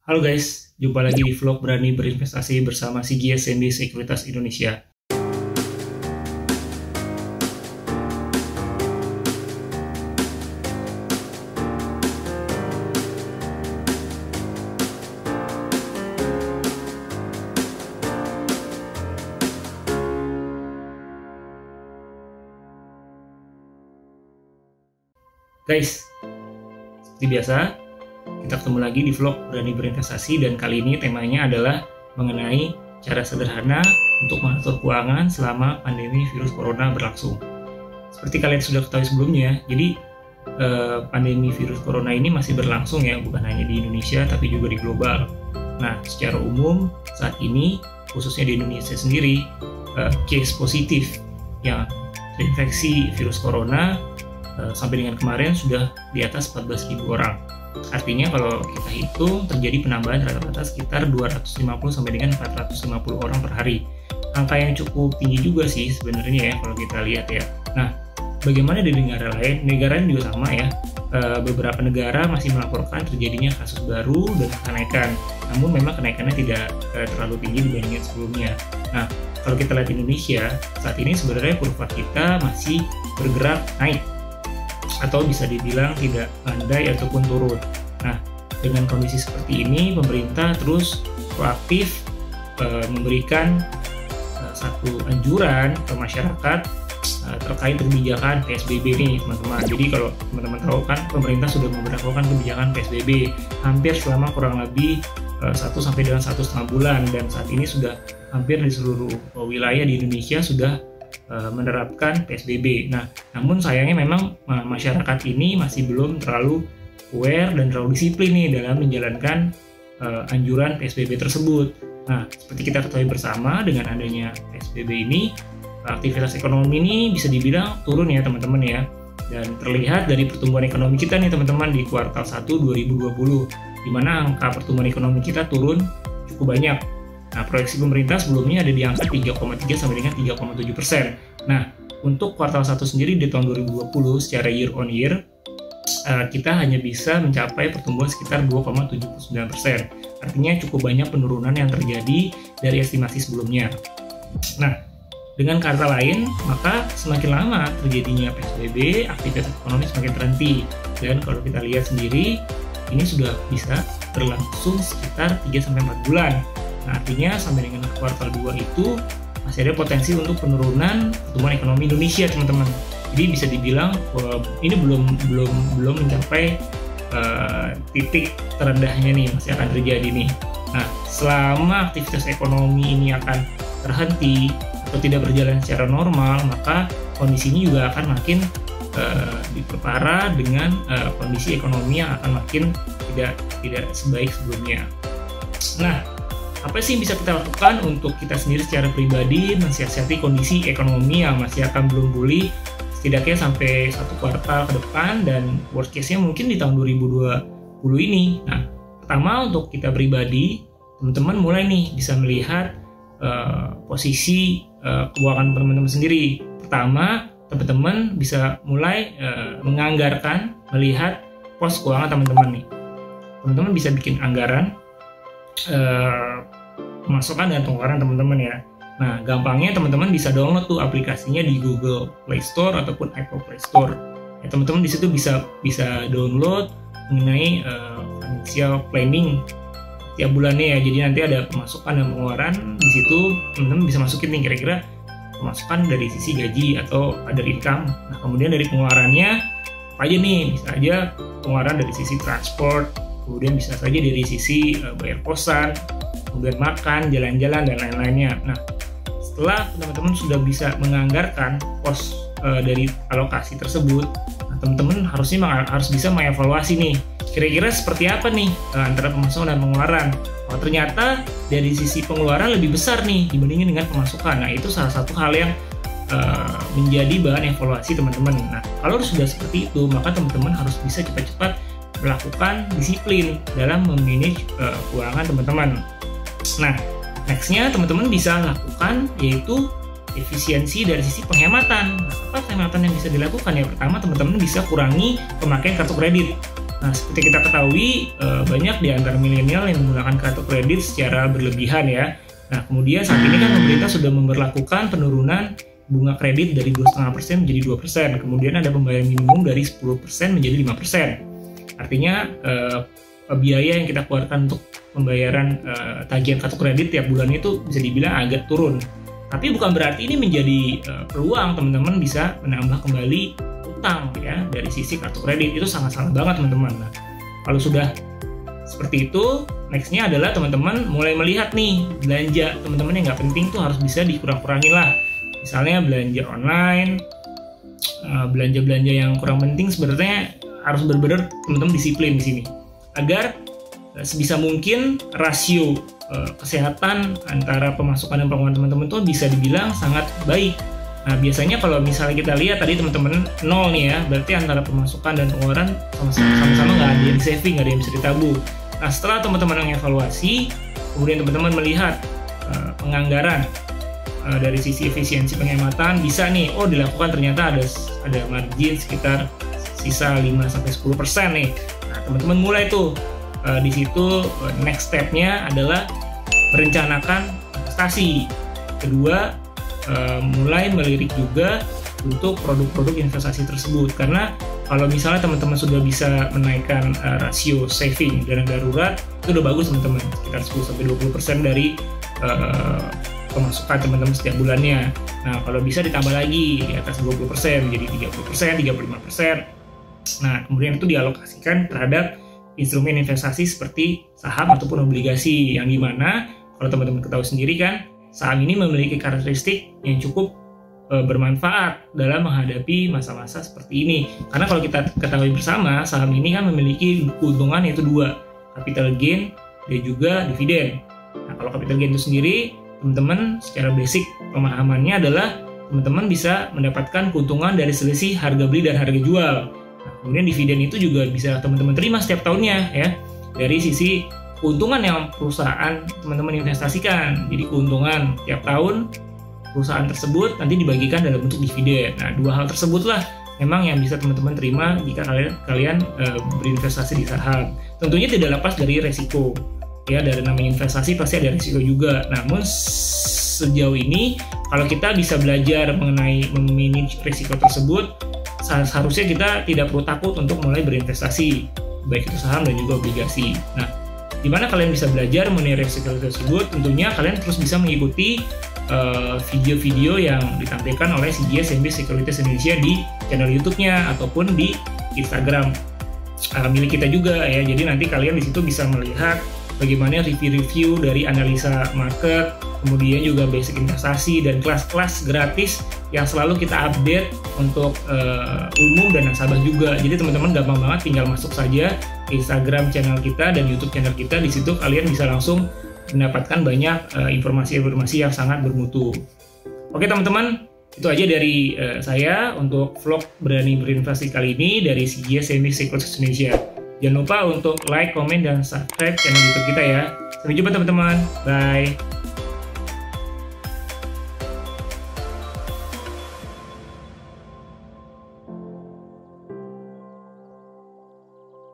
Halo guys, jumpa lagi di vlog Berani Berinvestasi bersama CGS CMB Sekuritas Indonesia. Guys, seperti biasa, kita ketemu lagi di vlog Berani Berinvestasi, dan kali ini temanya adalah mengenai cara sederhana untuk mengatur keuangan selama pandemi virus corona berlangsung. Seperti kalian sudah ketahui sebelumnya, jadi pandemi virus corona ini masih berlangsung ya, bukan hanya di Indonesia tapi juga di global. Nah, secara umum saat ini, khususnya di Indonesia sendiri, case positif yang terinfeksi virus corona sampai dengan kemarin sudah di atas 14.000 orang. Artinya kalau kita hitung terjadi penambahan rata-rata sekitar 250 sampai dengan 450 orang per hari. Angka yang cukup tinggi juga sih sebenarnya ya kalau kita lihat ya. Nah, bagaimana di negara lain? Negara lain juga sama ya. Beberapa negara masih melaporkan terjadinya kasus baru dan kenaikan. Namun memang kenaikannya tidak terlalu tinggi dibandingkan sebelumnya. Nah, kalau kita lihat Indonesia, saat ini sebenarnya kurva kita masih bergerak naik, atau bisa dibilang tidak landai ataupun turun. Nah, dengan kondisi seperti ini, pemerintah terus proaktif memberikan satu anjuran ke masyarakat terkait kebijakan PSBB nih, teman-teman. Jadi kalau teman-teman tahu kan, pemerintah sudah memberlakukan kebijakan PSBB hampir selama kurang lebih 1 sampai dengan 1,5 bulan, dan saat ini sudah hampir di seluruh wilayah di Indonesia sudah menerapkan PSBB. Nah, namun sayangnya memang masyarakat ini masih belum terlalu aware dan terlalu disiplin nih dalam menjalankan anjuran PSBB tersebut. Nah, seperti kita ketahui bersama, dengan adanya PSBB ini, aktivitas ekonomi ini bisa dibilang turun ya teman-teman ya. Dan terlihat dari pertumbuhan ekonomi kita nih teman-teman di kuartal 1 2020, di mana angka pertumbuhan ekonomi kita turun cukup banyak. Nah, proyeksi pemerintah sebelumnya ada di angka 3,3 sampai dengan 3,7%. Nah, untuk kuartal 1 sendiri di tahun 2020 secara year on year, kita hanya bisa mencapai pertumbuhan sekitar 2,79%. Artinya cukup banyak penurunan yang terjadi dari estimasi sebelumnya. Nah, dengan kata lain, maka semakin lama terjadinya PSBB, aktivitas ekonomi semakin terhenti. Dan kalau kita lihat sendiri, ini sudah bisa berlangsung sekitar 3-4 bulan. Nah, artinya sampai dengan kuartal 2 itu masih ada potensi untuk penurunan pertumbuhan ekonomi Indonesia, teman-teman. Jadi bisa dibilang ini belum mencapai titik terendahnya nih, masih akan terjadi nih. Nah, selama aktivitas ekonomi ini akan terhenti atau tidak berjalan secara normal, maka kondisinya juga akan makin diperparah dengan kondisi ekonomi yang akan makin tidak sebaik sebelumnya. Nah, apa sih yang bisa kita lakukan untuk kita sendiri secara pribadi mensiasati kondisi ekonomi yang masih akan belum pulih setidaknya sampai 1 kuartal ke depan, dan worst case-nya mungkin di tahun 2020 ini. Nah, pertama untuk kita pribadi, teman-teman mulai nih bisa melihat posisi keuangan teman-teman sendiri. Pertama, teman-teman bisa mulai menganggarkan, melihat pos keuangan teman-teman nih. Teman-teman bisa bikin anggaran pemasukan dan pengeluaran teman-teman ya. Nah, gampangnya teman-teman bisa download tuh aplikasinya di Google Play Store ataupun Apple Play Store. Ya, teman-teman di situ bisa download mengenai financial planning tiap bulannya ya. Jadi nanti ada pemasukan dan pengeluaran di situ, teman-teman bisa masukin nih kira-kira pemasukan dari sisi gaji atau other income. Nah, kemudian dari pengeluarannya apa aja nih? Bisa aja pengeluaran dari sisi transport, kemudian bisa saja dari sisi bayar kosan, kemudian makan, jalan-jalan, dan lain-lainnya. Nah, setelah teman-teman sudah bisa menganggarkan pos dari alokasi tersebut, nah, teman-teman harus bisa mengevaluasi nih, kira-kira seperti apa nih antara pemasukan dan pengeluaran. Oh, ternyata dari sisi pengeluaran lebih besar nih dibandingin dengan pemasukan. Nah, itu salah satu hal yang menjadi bahan evaluasi teman-teman. Nah, kalau sudah seperti itu, maka teman-teman harus bisa cepat-cepat melakukan disiplin dalam memanage keuangan teman-teman. Nah, nextnya teman-teman bisa lakukan yaitu efisiensi dari sisi penghematan. Nah, apa penghematan yang bisa dilakukan ya? Pertama, teman-teman bisa kurangi pemakaian kartu kredit. Nah, seperti kita ketahui, banyak di antara milenial yang menggunakan kartu kredit secara berlebihan ya. Nah, kemudian saat ini kan pemerintah sudah memberlakukan penurunan bunga kredit dari 2,5% menjadi 2%. Kemudian ada pembayaran minimum dari 10% menjadi 5%. Artinya, biaya yang kita keluarkan untuk pembayaran tagihan kartu kredit tiap bulan itu bisa dibilang agak turun. Tapi bukan berarti ini menjadi peluang teman-teman bisa menambah kembali utang ya dari sisi kartu kredit. Itu sangat-sangat banget teman-teman. Nah, kalau sudah seperti itu, nextnya adalah teman-teman mulai melihat nih belanja teman-teman yang nggak penting tuh harus bisa dikurang-kurangin lah. Misalnya belanja online, belanja-belanja yang kurang penting sebenarnya harus benar-benar teman-teman disiplin di sini agar sebisa mungkin rasio kesehatan antara pemasukan dan pengeluaran teman-teman tuh bisa dibilang sangat baik. Nah, biasanya kalau misalnya kita lihat tadi teman-teman nol nih ya, berarti antara pemasukan dan pengeluaran sama-sama nggak ada yang saving, nggak ada yang bisa ditabung. Nah, setelah teman-teman mengevaluasi, kemudian teman-teman melihat penganggaran dari sisi efisiensi penghematan bisa nih, oh dilakukan ternyata ada margin sekitar sisa 5-10% nih. Nah, teman-teman mulai tuh di situ next step-nya adalah merencanakan investasi. Kedua, mulai melirik juga untuk produk-produk investasi tersebut, karena kalau misalnya teman-teman sudah bisa menaikkan rasio saving dana darurat itu udah bagus teman-teman, sekitar 10-20% dari pemasukan teman-teman setiap bulannya. Nah, kalau bisa ditambah lagi di atas 20% jadi 30%, 35%. Nah, kemudian itu dialokasikan terhadap instrumen investasi seperti saham ataupun obligasi, yang dimana kalau teman-teman ketahui sendiri kan saham ini memiliki karakteristik yang cukup bermanfaat dalam menghadapi masa-masa seperti ini. Karena kalau kita ketahui bersama, saham ini kan memiliki keuntungan yaitu dua, capital gain dan juga dividen. Nah, kalau capital gain itu sendiri, teman-teman secara basic pemahamannya adalah teman-teman bisa mendapatkan keuntungan dari selisih harga beli dan harga jual. Nah, kemudian dividen itu juga bisa teman-teman terima setiap tahunnya ya, dari sisi keuntungan yang perusahaan teman-teman investasikan. Jadi keuntungan tiap tahun perusahaan tersebut nanti dibagikan dalam bentuk dividen. Nah, dua hal tersebutlah memang yang bisa teman-teman terima jika kalian berinvestasi di saham. Tentunya tidak lepas dari resiko. Ya, dari namanya investasi pasti ada resiko juga. Namun sejauh ini kalau kita bisa belajar mengenai memanage resiko tersebut, seharusnya kita tidak perlu takut untuk mulai berinvestasi, baik itu saham dan juga obligasi. Nah, di mana kalian bisa belajar mengenai resiko tersebut, tentunya kalian terus bisa mengikuti video-video yang ditampilkan oleh CGS MB Sekuritas Indonesia di channel YouTube-nya ataupun di Instagram milik kita juga ya. Jadi nanti kalian di situ bisa melihat bagaimana review-review dari analisa market, kemudian juga basic investasi dan kelas-kelas gratis yang selalu kita update untuk umum dan nasabah juga. Jadi teman-teman gampang banget tinggal masuk saja ke Instagram channel kita dan YouTube channel kita. Di situ kalian bisa langsung mendapatkan banyak informasi-informasi yang sangat bermutu. Oke teman-teman, itu aja dari saya untuk vlog Berani Berinvestasi kali ini dari CGS MB Sekuritas Indonesia. Jangan lupa untuk like, komen, dan subscribe channel YouTube kita ya. Sampai jumpa teman-teman. Bye.